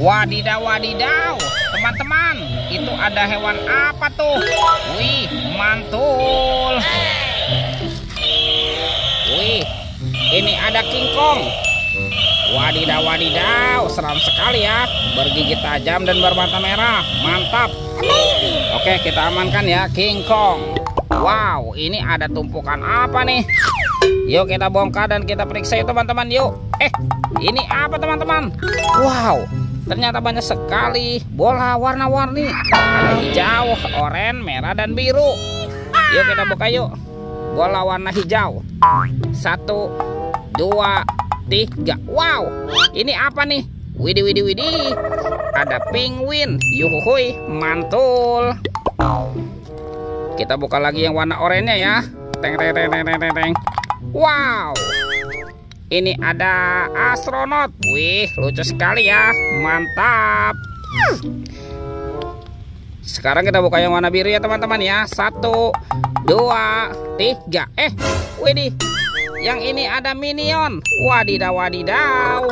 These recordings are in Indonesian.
Wadidaw, wadidaw. Teman-teman, itu ada hewan apa tuh? Wih, mantul. Wih, ini ada King Kong. Wadidaw, wadidaw. Seram sekali ya. Bergigi tajam dan bermata merah. Mantap. Oke, kita amankan ya King Kong. Wow, ini ada tumpukan apa nih? Yuk kita bongkar dan kita periksa ya teman-teman. Yuk. Ini apa teman-teman? Wow, ternyata banyak sekali bola warna-warni. Ada hijau, oranye, merah, dan biru. Yuk kita buka yuk. Bola warna hijau. 1, 2, 3. Wow, ini apa nih? Widih, widih, widih. Ada penguin. Yuhuhui, mantul. Kita buka lagi yang warna oranye ya. Teng, teng, teng, teng, teng, teng. Wow, ini ada astronot. Wih, lucu sekali ya. Mantap. Sekarang kita buka yang warna biru ya teman-teman ya. 1, 2, 3. Widih, yang ini ada minion. Wadidaw, wadidaw.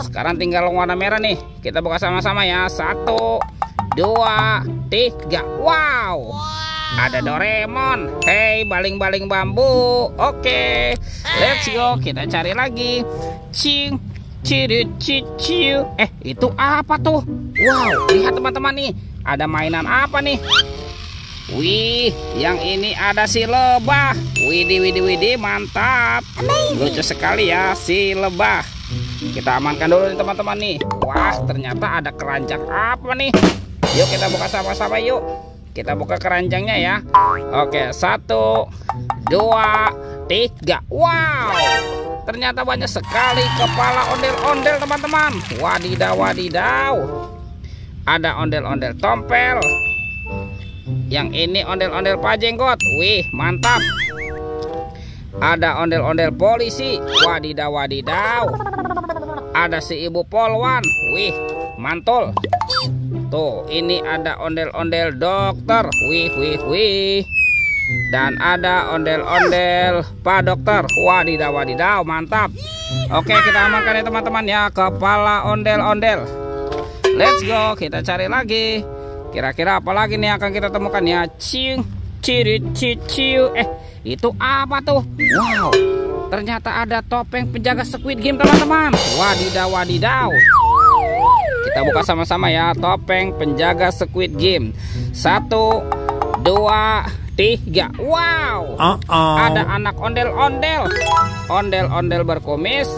Sekarang tinggal warna merah nih. Kita buka sama-sama ya. 1, 2, 3. Wow, ada Doraemon. Hey, baling-baling bambu. Oke, let's go. Kita cari lagi. Cing, ciru, ciu. Itu apa tuh? Wow, lihat teman-teman nih. Ada mainan apa nih? Wih, yang ini ada si lebah. Widih, widih, widih, mantap. Lucu sekali ya si lebah. Kita amankan dulu nih teman-teman nih. Wah, ternyata ada keranjang apa nih? Yuk kita buka sama-sama yuk. Kita buka keranjangnya ya. Oke, 1, 2, 3. Wow, ternyata banyak sekali kepala ondel-ondel teman-teman. Wadidaw, wadidaw. Ada ondel-ondel tompel. Yang ini ondel-ondel pajenggot. Wih, mantap. Ada ondel-ondel polisi. Wadidaw, wadidaw. Ada si ibu polwan. Wih, mantul. Tuh, ini ada ondel-ondel dokter. Wih, wih, wih. Dan ada ondel-ondel pak dokter. Wadidaw, wadidaw, mantap. Oke, kita amankan ya teman-teman ya kepala ondel-ondel. Let's go, kita cari lagi. Kira-kira apa lagi nih akan kita temukan ya? Ciu, ciri, ciu. Itu apa tuh? Wow, ternyata ada topeng penjaga Squid Game teman-teman. Wadidaw, wadidaw. Kita buka sama-sama ya topeng penjaga Squid Game. 1, 2, 3. Wow, ada anak ondel-ondel. Ondel-ondel berkumis.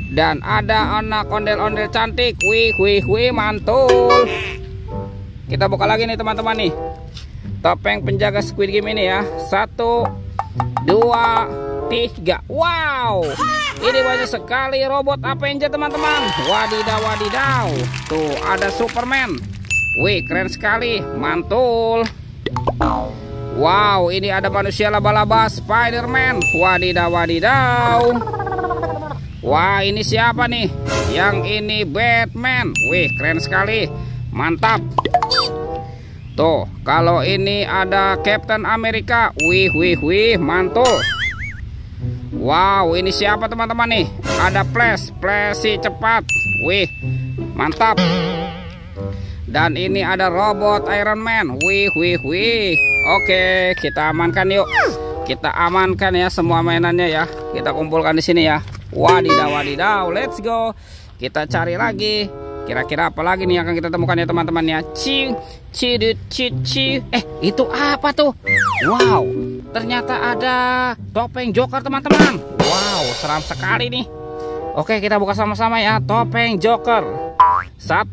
Dan ada anak ondel-ondel cantik. Wih, wih, wih, mantul. Kita buka lagi nih teman-teman nih. Topeng penjaga Squid Game ini ya. 1, 2, 3. Wow, ini banyak sekali robot Avenger teman-teman. Wadidaw, wadidaw. Tuh, ada Superman. Wih, keren sekali. Mantul. Wow, ini ada manusia laba-laba Spider-Man. Wadidaw, wadidaw. Wah, ini siapa nih? Yang ini Batman. Wih, keren sekali. Mantap. Tuh, kalau ini ada Captain America. Wih, wih, wih, mantul. Wow, ini siapa teman-teman nih? Ada Flash si cepat. Wih, mantap. Dan ini ada robot Iron Man. Wih, wih, wih. Oke, kita amankan yuk. Kita amankan ya semua mainannya ya. Kita kumpulkan di sini ya. Wadidaw, wadidaw, let's go. Kita cari lagi. Kira-kira apa lagi nih yang akan kita temukan ya teman-teman ya? Ciu, ciu, ciu. Itu apa tuh? Wow, ternyata ada topeng Joker teman-teman. Wow, seram sekali nih. Oke, kita buka sama-sama ya topeng Joker. 1,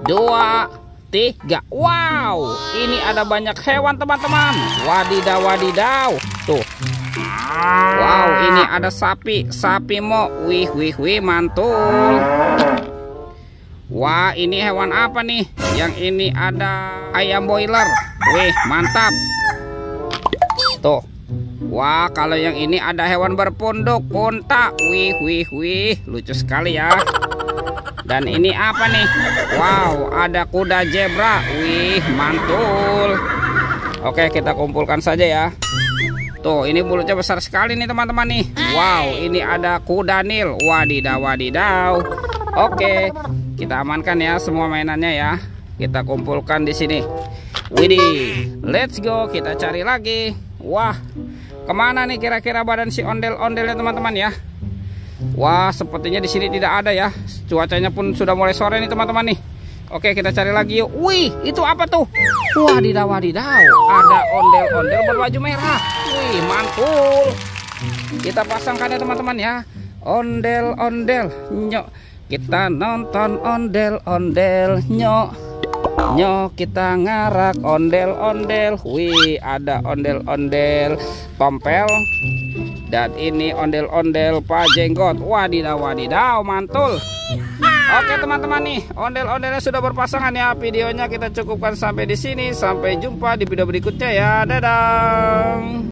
2, 3. Wow, ini ada banyak hewan teman-teman. Wadidaw, wadidaw. Tuh. Wow, ini ada sapi mo. Wih, wih, wih, mantul. Wah, ini hewan apa nih? Yang ini ada ayam boiler. Wih, mantap. Tuh. Wah, kalau yang ini ada hewan berpunduk, unta. Wih, wih, wih, lucu sekali ya. Dan ini apa nih? Wow, ada kuda zebra. Wih, mantul. Oke, kita kumpulkan saja ya. Tuh, ini mulutnya besar sekali nih teman-teman nih. Wow, ini ada kuda Nil. Wadidaw, wadidaw. Oke, kita amankan ya semua mainannya ya. Kita kumpulkan di sini. Widih, let's go, kita cari lagi. Wah, kemana nih kira-kira badan si ondel-ondelnya teman-teman ya? Wah, sepertinya di sini tidak ada ya. Cuacanya pun sudah mulai sore nih teman-teman nih. Oke, kita cari lagi yuk. Wih, itu apa tuh? Wadidaw, wadidaw, ada ondel-ondel berbaju merah. Wih, mantul. Kita pasangkan ya teman-teman ya. Ondel-ondel, nyok. Kita nonton ondel-ondel, nyok. Nyok, kita ngarak ondel-ondel. Wih, ada ondel-ondel tompel. Dan ini ondel-ondel Pak Jenggot. Wadidaw, wadidaw, mantul. Oke teman-teman nih, ondel-ondelnya sudah berpasangan ya. Videonya kita cukupkan sampai di sini. Sampai jumpa di video berikutnya ya. Dadah.